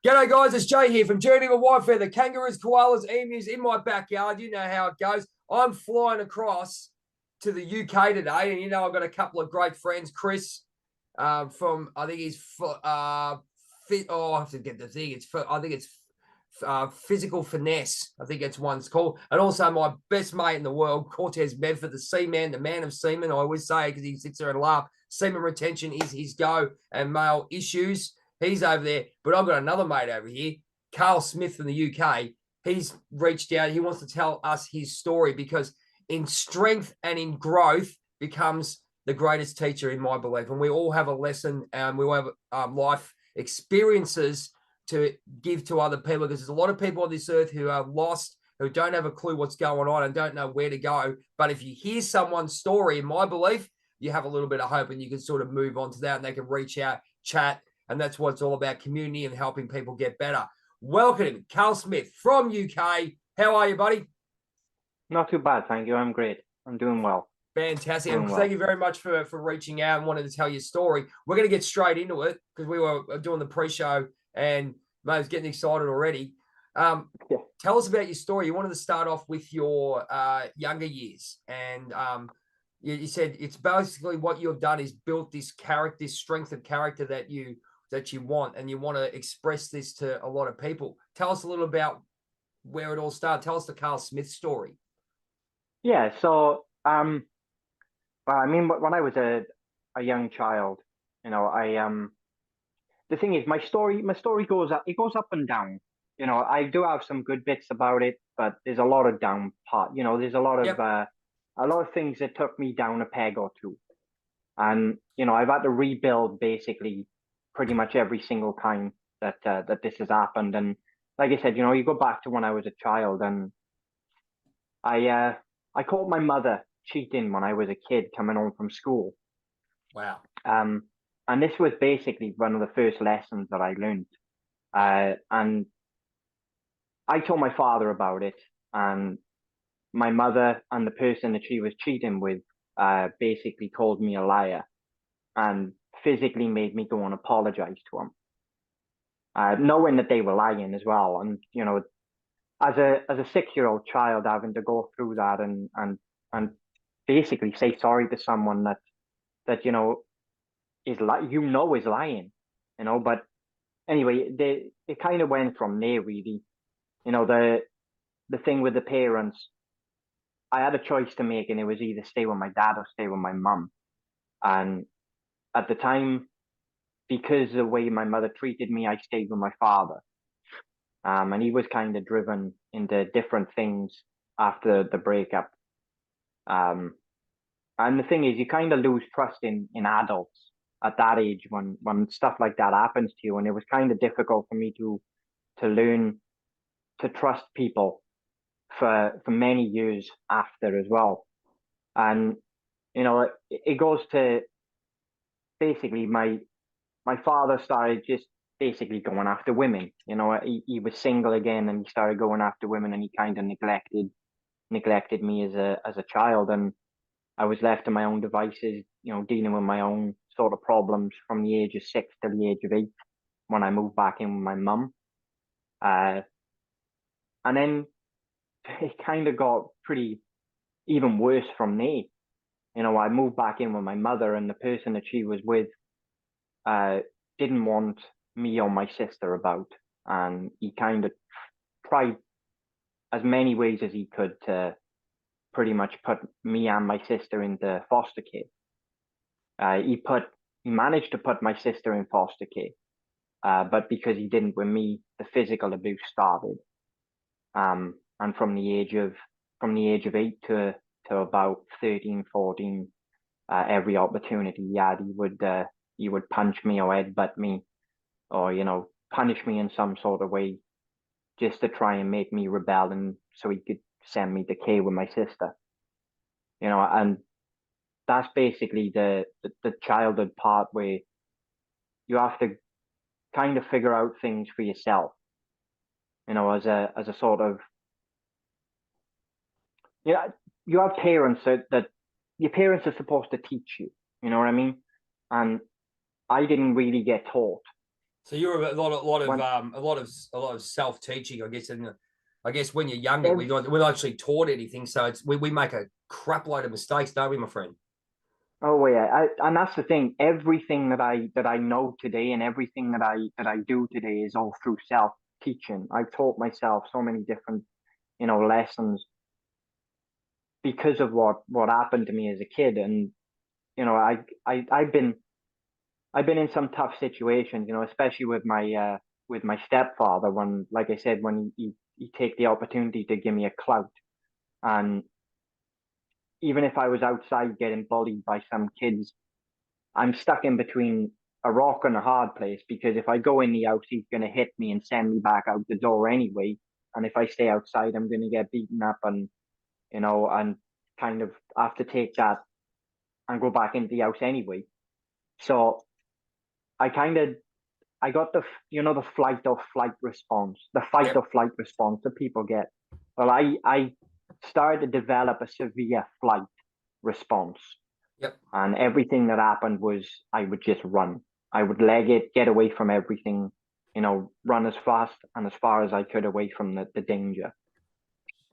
G'day guys, it's Jay here from Journey with Whitefeather. Kangaroos, koalas, emus in my backyard. You know how it goes. I'm flying across to the UK today, and I've got a couple of great friends. Chris, from I think he's fit. Oh, I have to get the thing. I think it's physical finesse. I think that's one it's called. And also my best mate in the world, Cortez Medford, the Seaman, the man of semen. I always say because he sits there and laugh. Semen retention is his go, and male issues. He's over there, but I've got another mate over here, Carl Smith from the UK. He's reached out. He wants to tell us his story because in strength and in growth becomes the greatest teacher in my belief. And we all have a lesson and we all have life experiences to give to other people because there's a lot of people on this earth who are lost, who don't have a clue what's going on and don't know where to go. But if you hear someone's story, in my belief, you have a little bit of hope and you can sort of move on to that and they can reach out, chat, and that's what it's all about, community and helping people get better. Welcome, Carl Smith from UK. How are you, buddy? Not too bad, thank you. I'm great. I'm doing well. Fantastic. And thank you very much for reaching out and wanting to tell your story. We're going to get straight into it because we were doing the pre-show and mate was getting excited already. Tell us about your story. You wanted to start off with your younger years. And you said it's basically what you've done is built this strength of character that you want, and you want to express this to a lot of people. Tell us a little about where it all started. Tell us the Carl Smith story. Yeah, so I mean, when I was a young child, the thing is, my story goes up and down. I do have some good bits about it, but there's a lot of down part. There's a lot of Yep. a lot of things that took me down a peg or two, and I've had to rebuild basically pretty much every single time that this has happened. And like I said, you go back to when I was a child, and I caught my mother cheating when I was a kid coming home from school. Wow. And this was basically one of the first lessons that I learned. And I told my father about it, and my mother and the person that she was cheating with basically called me a liar and physically made me go and apologize to him, knowing that they were lying as well. And as a 6-year-old child, having to go through that and basically say sorry to someone that is lying, But anyway, it kind of went from there, really. The thing with the parents, I had a choice to make, and it was either stay with my dad or stay with my mum. And at the time, because of the way my mother treated me, I stayed with my father. And he was kind of driven into different things after the breakup. Um, and the thing is, you kind of lose trust in adults at that age when stuff like that happens to you. And it was kind of difficult for me to learn to trust people for many years after as well. And it goes to basically my father started just basically going after women. He was single again, and he started going after women, and he kind of neglected me as a child, and I was left to my own devices, dealing with my own sort of problems from the age of 6 to the age of 8 when I moved back in with my mum. Uh, and then it kind of got pretty even worse from there. I moved back in with my mother, and the person that she was with didn't want me or my sister about. And he kind of tried as many ways as he could to pretty much put me and my sister into foster care. He managed to put my sister in foster care, but because he didn't with me, the physical abuse started. And from the age of 8 to about 13, 14, every opportunity he had, he would punch me or headbutt me, or punish me in some sort of way, just to try and make me rebel, and so he could send me to care with my sister. And that's basically the childhood part where you have to kind of figure out things for yourself. As a sort of, you have parents that your parents are supposed to teach you. You know what I mean? And I didn't really get taught. So you're a lot of When a lot of self teaching, I guess. And I guess when you're younger, ev- we're not actually taught anything, so we make a crap load of mistakes, don't we, my friend? oh yeah, and that's the thing. Everything that I know today and everything that I do today is all through self teaching. I've taught myself so many different, lessons because of what happened to me as a kid. And I've been in some tough situations, especially with my stepfather, when, like I said, when he take the opportunity to give me a clout. And even if I was outside getting bullied by some kids, I'm stuck in between a rock and a hard place, because if I go in the house, he's going to hit me and send me back out the door anyway. And if I stay outside, I'm going to get beaten up, and kind of have to take that and go back into the house anyway. So I kind of I got the fight Yep. or flight response that people get. Well, I started to develop a severe flight response, Yep. and everything that happened was I would just run. I would leg it, get away from everything, run as fast and as far as I could away from the danger.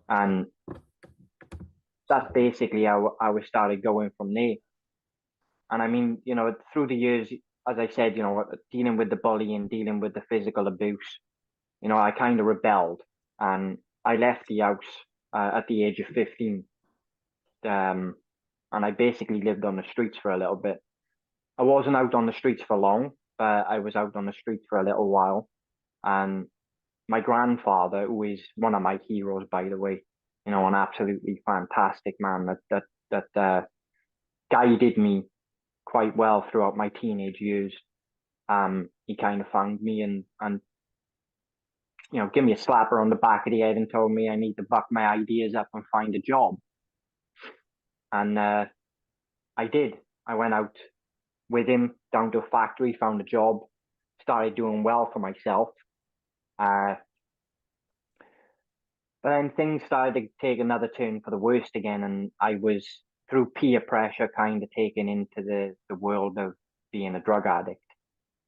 And that's basically how I started going from there. And I mean, through the years, as I said, dealing with the bullying, dealing with the physical abuse, I kind of rebelled, and I left the house at the age of 15. Um, and I basically lived on the streets for a little bit. I wasn't out on the streets for long, but I was out on the streets for a little while. And my grandfather, who is one of my heroes, by the way, an absolutely fantastic man that guided me quite well throughout my teenage years. He kind of found me and give me a slapper on the back of the head and told me I need to buck my ideas up and find a job. And I did. I went out with him down to a factory, found a job, started doing well for myself. Uh, but then things started to take another turn for the worst again, and I was, through peer pressure, kind of taken into the world of being a drug addict.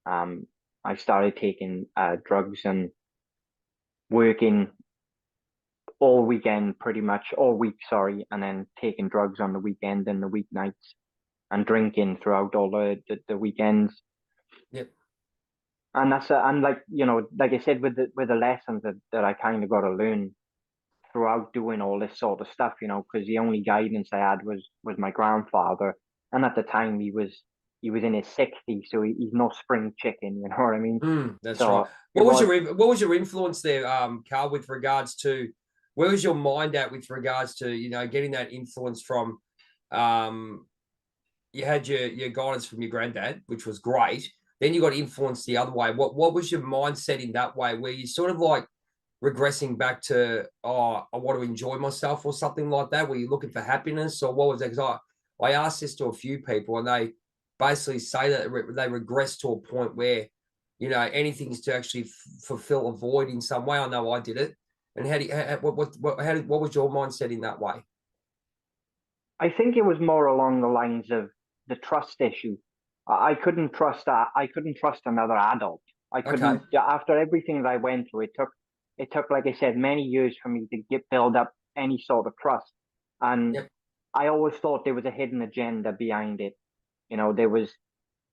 Um, I started taking drugs and working all weekend, pretty much all week, sorry, and then taking drugs on the weekend and the weeknights, and drinking throughout all the weekends. Yep. And and like, like I said, with the lessons that I kind of got to learn throughout doing all this sort of stuff, because the only guidance I had was my grandfather, and at the time he was in his 60s, so he's no spring chicken, you know what I mean? That's right. So it was. What was your influence there, Carl, with regards to where was your mind at with regards to getting that influence from? Um, you had your guidance from your granddad, which was great. Then you got influenced the other way. What was your mindset in that way? Were you sort of like regressing back to, oh, I want to enjoy myself or something like that? Were you looking for happiness, or what was that? Because I asked this to a few people, and they basically say that they regress to a point where anything's to actually fulfill a void in some way. I know I did it. And what was your mindset in that way? I think it was more along the lines of the trust issue. I couldn't trust that. I couldn't trust another adult. I Okay. couldn't. After everything that I went through, it took, like I said, many years for me to build up any sort of trust. And Yep. I always thought there was a hidden agenda behind it. There was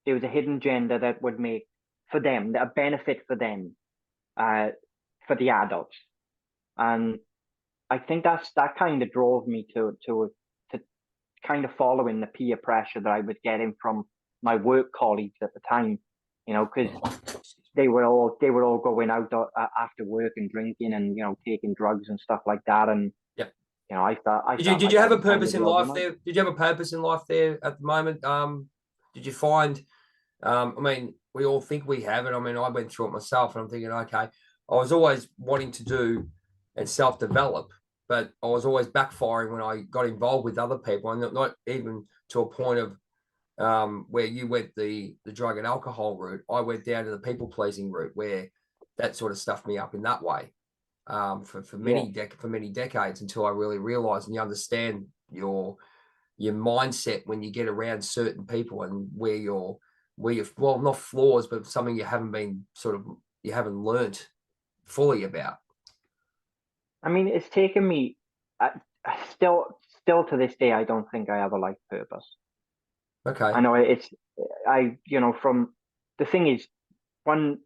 a hidden agenda that would make for them a benefit for them, uh, for the adults. And I think that kind of drove me to kind of following the peer pressure that I was getting from my work colleagues at the time, because they were all going out after work and drinking and taking drugs and stuff like that. And Yep. I felt Did like you I have a was kind of purpose in the odd life one out. there? Did you have a purpose in life there at the moment? Did you find I mean, we all think we have it. I mean, I went through it myself, and I'm thinking, okay, I was always wanting to do and self-develop, but I was always backfiring when I got involved with other people, and not even to a point of where you went the drug and alcohol route. I went down to the people pleasing route, where that sort of stuffed me up in that way for Yeah, many decades, until I really realized and you understand your mindset when you get around certain people and where well, not flaws, but something you haven't been you haven't learnt fully about? I mean, it's taken me. Still to this day, I don't think I have a life purpose. Okay. I know it's. From the thing is, one,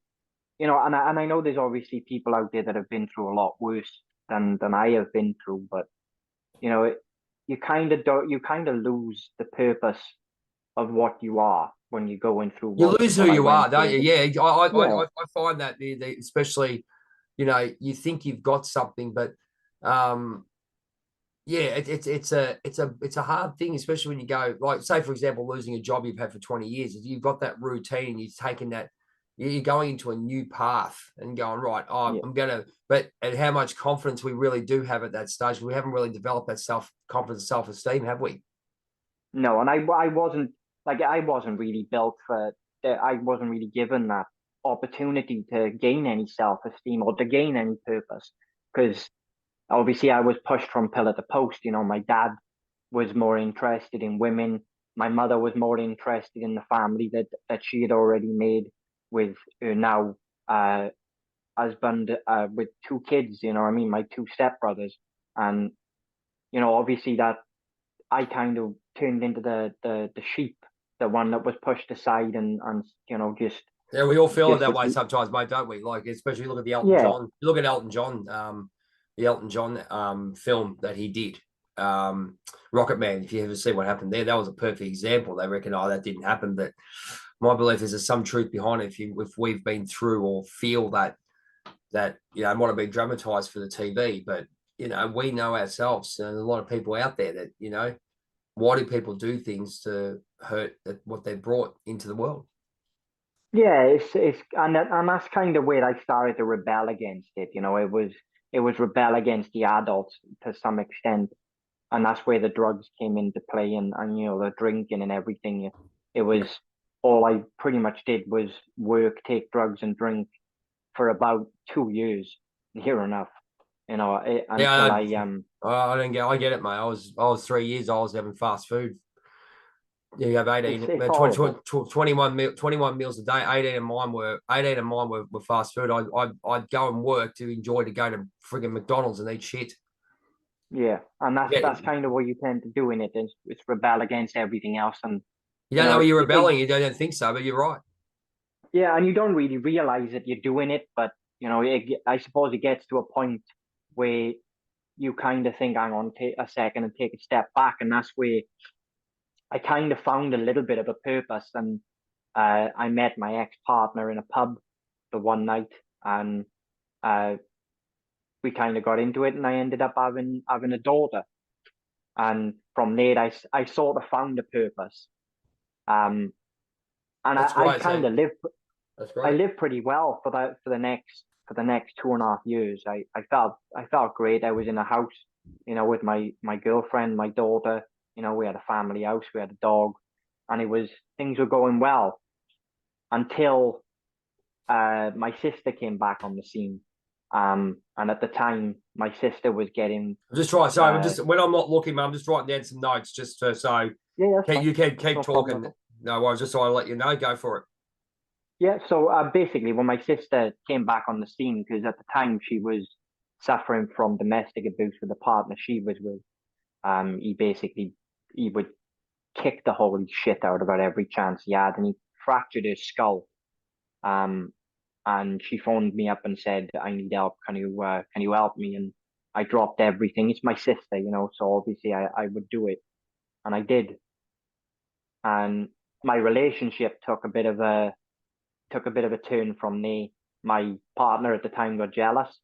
and I know there's obviously people out there that have been through a lot worse than I have been through, but you kind of don't, you kind of lose the purpose of what you are when you're going through You lose who what I you went are, don't through. you? Yeah, Yeah, I find that especially, you think you've got something, but yeah, it's a hard thing, especially when you go, like, say for example, losing a job you've had for 20 years. You've got that routine, you've taken that, you're going into a new path and going, right, oh, yeah. I'm gonna, but and how much confidence we really do have at that stage. We haven't really developed that self-confidence, self-esteem, have we? No, and I wasn't like I wasn't really built for. I wasn't really given that opportunity to gain any self-esteem or to gain any purpose because obviously I was pushed from pillar to post. My dad was more interested in women. My mother was more interested in the family that she had already made with her now husband with two kids. You know what I mean? My two stepbrothers, and obviously that I kind of turned into the sheep, the one that was pushed aside and just Yeah, we all feel it just that way sometimes, mate, don't we? Like, especially look at the Elton yeah, John. You look at Elton John, the Elton John film that he did, Rocket Man. If you ever see what happened there, that was a perfect example. They reckon, oh, that didn't happen, but my belief is there's some truth behind it. If we've been through or feel that it might have been dramatized for the TV, but we know ourselves, and a lot of people out there that why do people do things to hurt what they brought into the world? yeah. And that's kind of where I started to rebel against it. It was rebel against the adults to some extent, and that's where the drugs came into play and the drinking and everything. It was all I pretty much did was work, take drugs, and drink for about 2 years, near enough. Until Yeah, I. I don't get. I get it, mate. I was 3 years. I was having fast food. Yeah, you have It's 18, it's 20, horrible. 21 meals a day. 18 of mine were fast food. I'd go and work to enjoy to go to frigging McDonald's and eat shit. Yeah, and that's Yeah, that's kind of what you tend to do in it. It's rebel against everything else, and you you don't know know, you're it rebelling. You don't think so, but you're right. yeah, and you don't really realize that you're doing it, but I suppose it gets to a point where you kind of think, hang on, take a second and take a step back, and that's where I kind of found a little bit of a purpose, and I met my ex-partner in a pub the one night, and uh, we kind of got into it, and I ended up having a daughter, and from there I sort of found a purpose, um, and That's I great. kind So of lived. that's I great. lived pretty well for the next 2.5 years. I felt great. I was in a house, with my girlfriend, my daughter. We had a family house, we had a dog, and things were going well until my sister came back on the scene. And at the time, my sister was getting I'm just trying. So I'm uh, just when I'm not looking, I'm just writing down some notes just so yeah, that's fine. you can That's keep no problem at talking. all. No worries. Just so I let you know. Go for it. Yeah, so basically, when my sister came back on the scene, because at the time she was suffering from domestic abuse with the partner she was with, he would kick the holy shit out of her every chance he had, and he fractured his skull. Um, and she phoned me up and said, "I need help. Can you help me?" And I dropped everything. It's my sister, so obviously I would do it, and I did. And my relationship took a bit of a turn from there. My partner at the time got jealous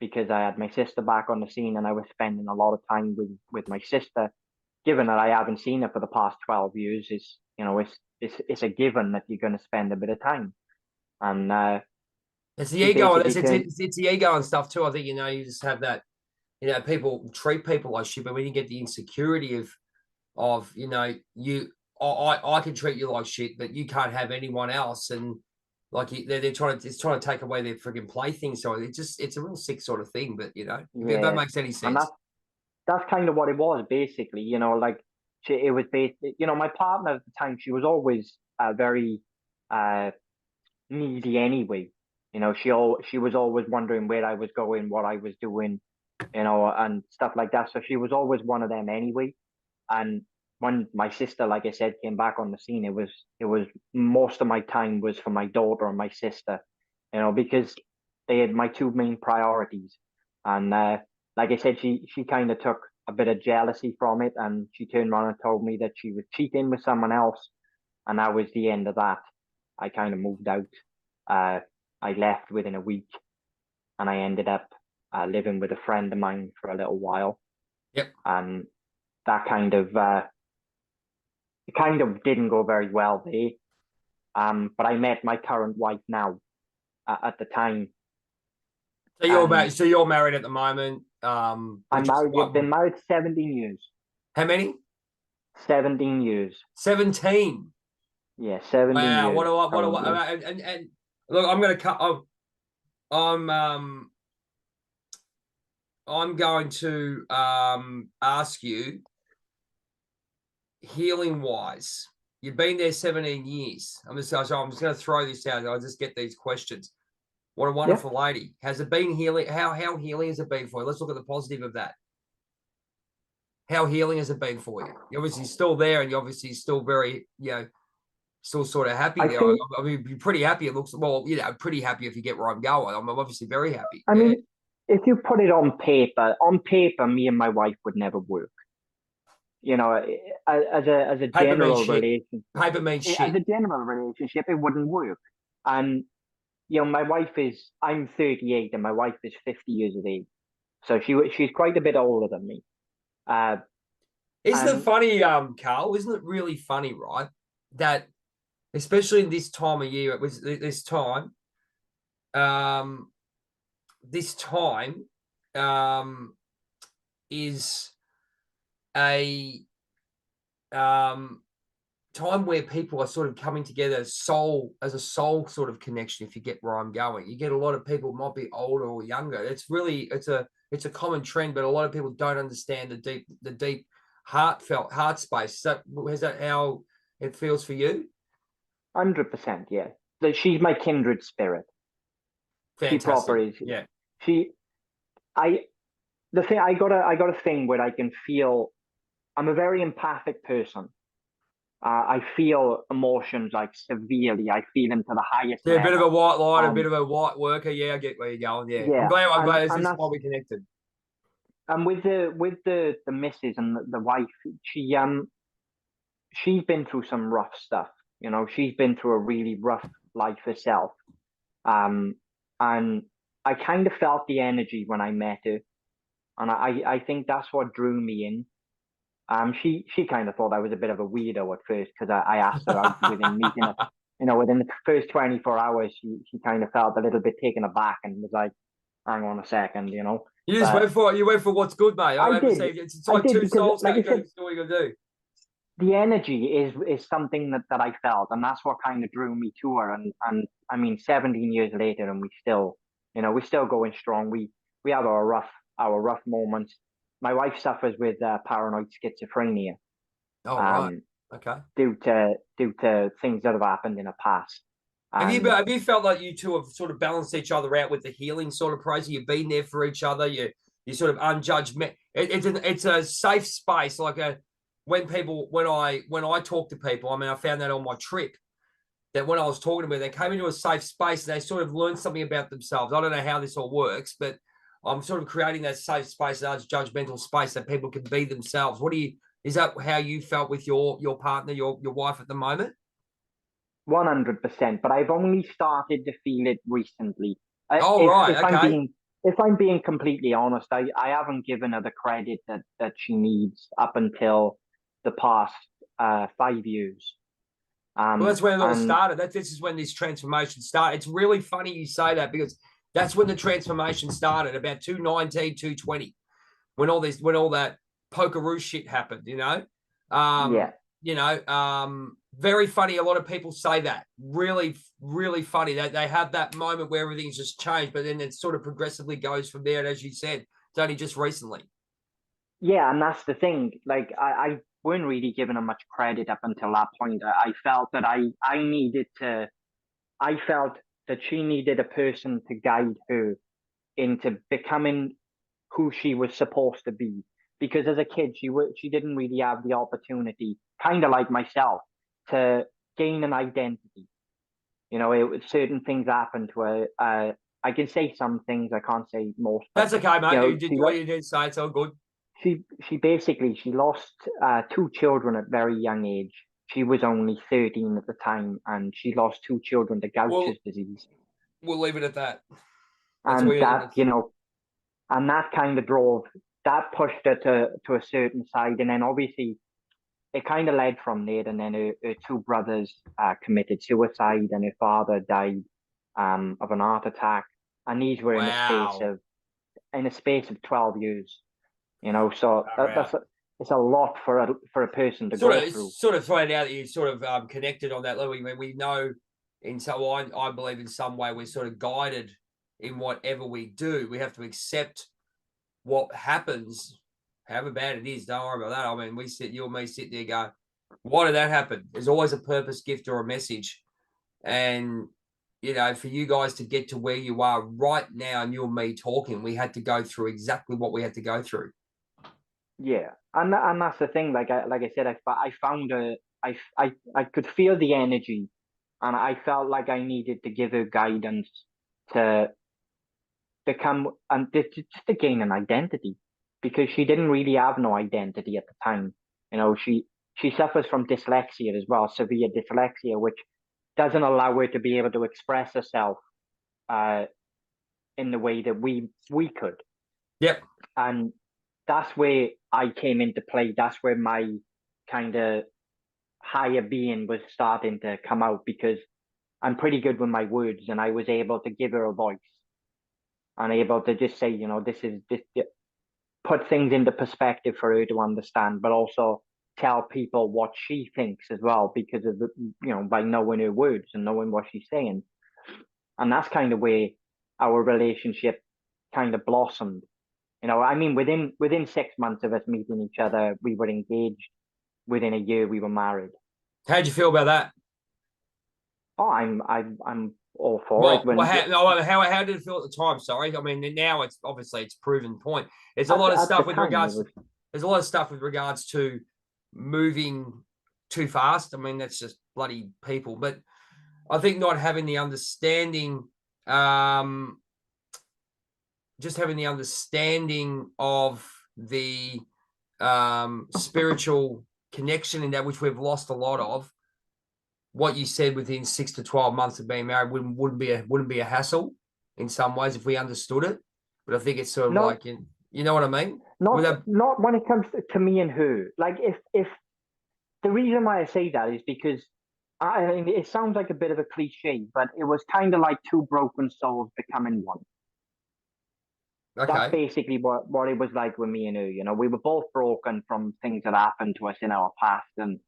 because I had my sister back on the scene and I was spending a lot of time with my sister. Given that I haven't seen her for the past 12 years, it's a given that you're going to spend a bit of time. And It's the she ego. It's, basically it's, turned, it's the ego and stuff too. I think you just have that. People treat people like shit, but when you get the insecurity of I can treat you like shit, but you can't have anyone else, and like they're trying to take away their freaking plaything. So it's a real sick sort of thing. But if that yeah, makes any and sense. that's kind of what it was basically. Like it was based. My partner at the time, she was always very needy anyway. You know, she was always wondering where I was going, what I was doing, you know, and stuff like that. So she was always one of them anyway. And when my sister, like I said, came back on the scene, it was most of my time was for my daughter and my sister, you know, because they had my two main priorities. And like I said, she kind of took a bit of jealousy from it, and she turned around and told me that she was cheating with someone else, and that was the end of that. I kind of moved out. I left within a week, and I ended up living with a friend of mine for a little while. Yep. And that it kind of didn't go very well there. But I met my current wife now at the time. So you're married at the moment. I'm married. We've been married 17 years. How many? 17 years. 17. Yeah, 17 Wow. years. What do I, and look, I'm going to cut. I'm going to ask you, healing wise, you've been there 17 years. I'm just going to throw this out. I'll just get these questions. What a wonderful lady. Has it been healing? How healing has it been for you? Let's look at the positive of that. How healing has it been for you? You're obviously still there, and you're obviously still very, still sort of happy there. I mean, you're pretty happy. It looks, well, pretty happy if you get where I'm going. I'm obviously very happy. I mean, if you put it on paper, me and my wife would never work. You know, as a general relationship, paper means shit. As a general relationship, it wouldn't work. And you know, I'm 38, and my wife is 50 years of age, so she's quite a bit older than me. Isn't it funny, Carl? Isn't it really funny, right? That especially in this time of year, this time is a time where people are sort of coming together as a soul sort of connection. If you get where I'm going, you get a lot of people might be older or younger. It's a common trend, but a lot of people don't understand the deep heart space. Is that how it feels for you? 100%, yeah. She's my kindred spirit. Fantastic. She proper is. Yeah. I got a thing where I can feel. I'm a very empathic person. I feel emotions like severely. I feel them to the highest level. A bit of a white light, a bit of a white worker. Yeah, I get where you're going. Yeah. I'm glad. This is why we connected. And with the missus and the wife, she's been through some rough stuff. You know, she's been through a really rough life herself. And I kind of felt the energy when I met her, and I think that's what drew me in. She kind of thought I was a bit of a weirdo at first, because I asked her out within meeting her. You know, within the first 24 hours, she kind of felt a little bit taken aback and was like, "Hang on a second," you know. You went for what's good, mate. I did. It's like two souls. Like I said, what you gonna do? The energy is something that I felt, and that's what kind of drew me to her. And I mean, 17 years later, and we're still going strong. We have our rough moments. My wife suffers with paranoid schizophrenia. Oh, right. Okay. Due to things that have happened in the past. Have you felt like you two have sort of balanced each other out with the healing sort of process? You've been there for each other. You sort of unjudged. It's a safe space. Like when I talk to people. I mean, I found that on my trip, that when I was talking to them, they came into a safe space and they sort of learned something about themselves. I don't know how this all works, but I'm sort of creating that safe space, that judgmental space that people can be themselves. Is that how you felt with your partner, your wife at the moment? 100%, but I've only started to feel it recently. If I'm being completely honest, I haven't given her the credit that she needs up until the past 5 years. Well, that's when it all started. This is when this transformation started. It's really funny you say that, because that's when the transformation started, about 219, 220, when all that pokeroo shit happened, you know? Very funny. A lot of people say that. Really, really funny. They have that moment where everything's just changed, but then it sort of progressively goes from there. And as you said, it's only just recently. Yeah, and that's the thing. Like, I weren't really given her much credit up until that point. I felt that I needed to I felt that she needed a person to guide her into becoming who she was supposed to be. Because as a kid, she didn't really have the opportunity, kind of like myself, to gain an identity. You know, certain things happened to her. I can say some things, I can't say most. But That's okay, mate. you know, You did what you did say. It's all good. she basically she lost two children at very young age. She was only 13 at the time, and she lost two children to Well, Gaucher's disease. we'll leave it at that. That's And weird. that, you know, and that kind of that pushed her to a certain side. And then obviously it kind of led from there. And then her two brothers committed suicide, and her father died of an heart attack. And these were Wow. in a space of 12 years, you know, so Wow. it's a lot for a person to go through. Sort of find out that you sort of connected on that level. I mean, we know in some, I believe in some way we're sort of guided in whatever we do. We have to accept what happens, however bad it is. Don't worry about that. I mean, you and me sit there go, why did that happen? There's always a purpose, gift, or a message. And, you know, for you guys to get to where you are right now and you and me talking, we had to go through exactly what we had to go through. Yeah, and that's the thing. Like I said, I found I could feel the energy, and I felt like I needed to give her guidance to become and just to gain an identity, because she didn't really have no identity at the time. You know, she suffers from dyslexia as well, severe dyslexia, which doesn't allow her to be able to express herself uh in the way that we could. Yep. And that's where I came into play. That's where my kind of higher being was starting to come out, because I'm pretty good with my words, and I was able to give her a voice and able to just say, you know, this put things into perspective for her to understand, but also tell people what she thinks as well, because of the, you know, by knowing her words and knowing what she's saying. And that's kind of where our relationship kind of blossomed. You know, I mean, within 6 months of us meeting each other, we were engaged. Within a year, we were married. How'd you feel about that? Oh, I'm all for it. Well, how did it feel at the time? Sorry, I mean now it's obviously it's proven point. There's a lot of At the stuff with time, regards. There's a lot of stuff with regards to moving too fast. I mean that's just bloody people. But I think not having the understanding, just having the understanding of the spiritual connection in that, which we've lost a lot of. What you said within 6 to 12 months of being married wouldn't be a hassle in some ways if we understood it. But I think it's sort of not like, you know what I mean? not when it comes to me and her. Like if the reason why I say that is because I mean, it sounds like a bit of a cliche, but it was kind of like two broken souls becoming one. That's Okay. basically what it was like with me and her. You know, we were both broken from things that happened to us in our past, and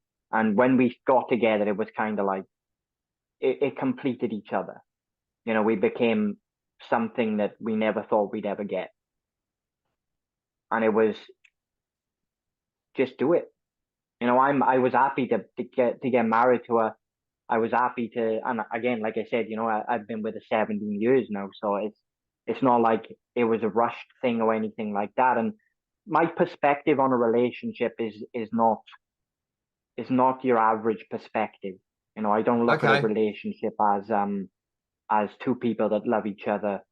when we got together, it was kind of like it completed each other. You know, we became something that we never thought we'd ever get, and it was just do it. You know, I was happy to get married to her. I was happy to, and again, like I said, you know, I've been with her 17 years now, so it's not like it was a rushed thing or anything like that. And my perspective on a relationship is not your average perspective. You know, I don't look at a relationship as two people that love each other,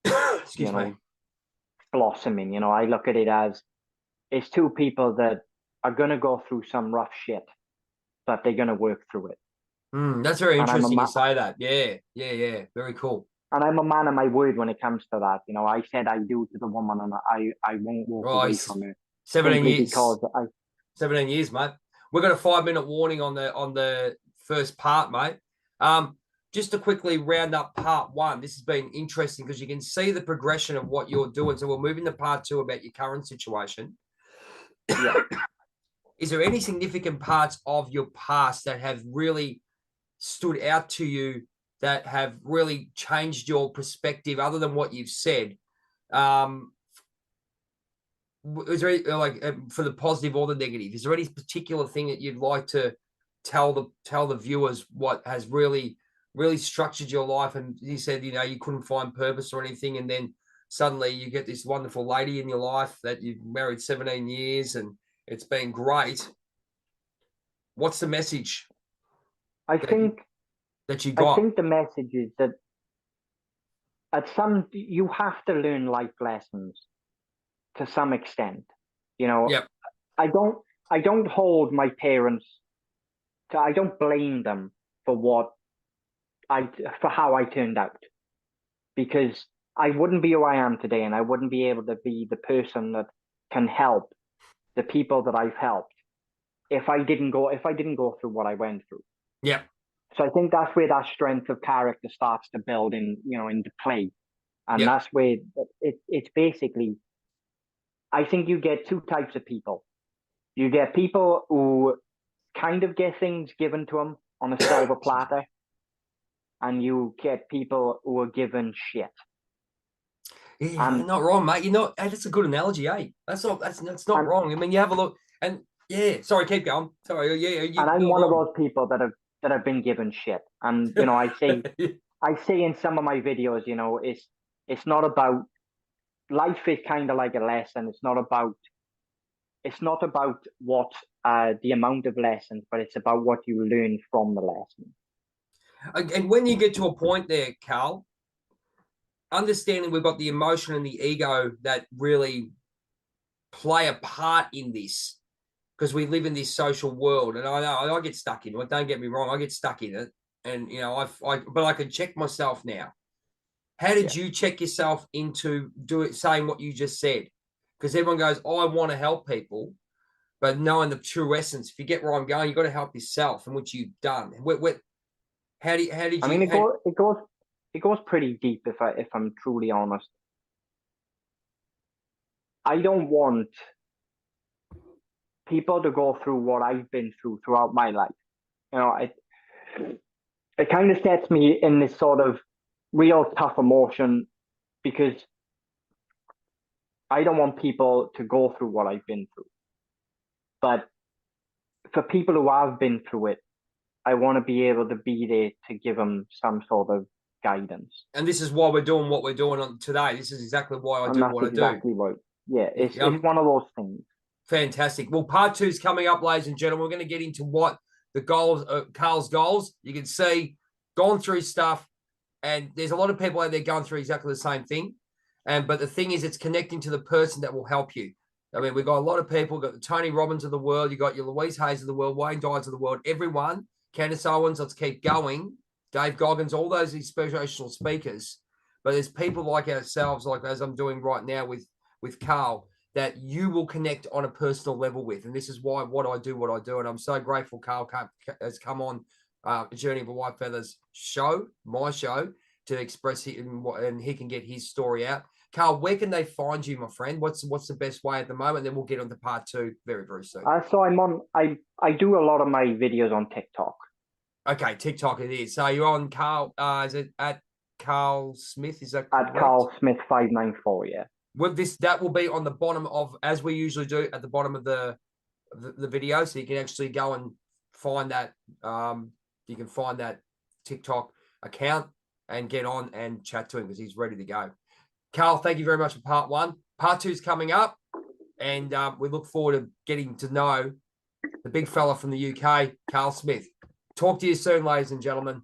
Excuse me, blossoming. You know, I look at it as it's two people that are gonna go through some rough shit, but they're gonna work through it. That's very And interesting you say that. Yeah. Very cool. and I'm a man of my word when it comes to that. You know, I said I do to the woman, and I won't walk away from her 17 simply years. because 17 years, mate. We've got a 5-minute warning on the first part, mate. Just to quickly round up part one, this has been interesting because you can see the progression of what you're doing. So we'll move into part two about your current situation. Yeah. Is there any significant parts of your past that have really stood out to you that have really changed your perspective other than what you've said? Is there like for the positive or the negative? Is there any particular thing that you'd like to tell the viewers what has really really structured your life. And you said, you couldn't find purpose or anything. And then suddenly you get this wonderful lady in your life that you've married 17 years and it's been great. What's the message I think that you I got? think the message is that you have to learn life lessons to some extent. Yep. I don't hold my parents I don't blame them for how I turned out, because I wouldn't be who I am today, and I wouldn't be able to be the person that can help the people that I've helped if I didn't go through what I went through. Yep. So I think that's where that strength of character starts to build into play. And Yep. that's where it's basically, I think you get two types of people. You get people who kind of get things given to them on a silver platter, and you get people who are given shit. Yeah, you're not wrong, mate. That's a good analogy, eh? That's not wrong. I mean, you have a look, and yeah. Sorry, keep going. Sorry, yeah. And I'm one of those people that have been given shit. And I say in some of my videos, it's not about life. Is kind of like a lesson. It's not about what the amount of lessons, but it's about what you learn from the lesson. And when you get to a point there, Carl, understanding we've got the emotion and the ego that really play a part in this, because we live in this social world, and I know I get stuck in it. Don't get me wrong, I get stuck in it, and but I can check myself now. How did you check yourself into saying what you just said? Because everyone goes, I want to help people, but knowing the true essence, if you get where I'm going, you've got to help yourself, and which you've done. How did you? I mean, it goes pretty deep. If I'm truly honest, I don't want people to go through what I've been through throughout my life. It kind of sets me in this sort of real tough emotion, because I don't want people to go through what I've been through. But for people who have been through it, I want to be able to be there to give them some sort of guidance. And this is why we're doing what we're doing on today. This is exactly why I do what I do. Exactly right. Yeah, it's one of those things. Fantastic. Well, part 2 is coming up, ladies and gentlemen. We're going to get into what the goals, Carl's goals. You can see, gone through stuff, and there's a lot of people out there going through exactly the same thing. But the thing is, it's connecting to the person that will help you. I mean, we've got a lot of people. We've got the Tony Robbins of the world. You got your Louise Hayes of the world, Wayne Dines of the world, everyone. Candace Owens, let's keep going. Dave Goggins, all those inspirational speakers. But there's people like ourselves, like as I'm doing right now with Carl, that you will connect on a personal level with. And this is why what I do. And I'm so grateful Carl has come on Journey of a Whitefeather's show, my show, to express it, and he can get his story out. Carl, where can they find you, my friend? What's the best way at the moment? Then we'll get on to part 2 very, very soon. So I do a lot of my videos on TikTok. Okay, TikTok it is. So you're on Carl, is it at Carl Smith? Is that correct? At Carl Smith 594, yeah. With this, that will be on the bottom of, as we usually do, at the bottom of the video, so you can actually go and find that. You can find that TikTok account and get on and chat to him, because he's ready to go. Carl, thank you very much for part 1. Part 2 is coming up, and we look forward to getting to know the big fella from the UK, Carl Smith. Talk to you soon, ladies and gentlemen.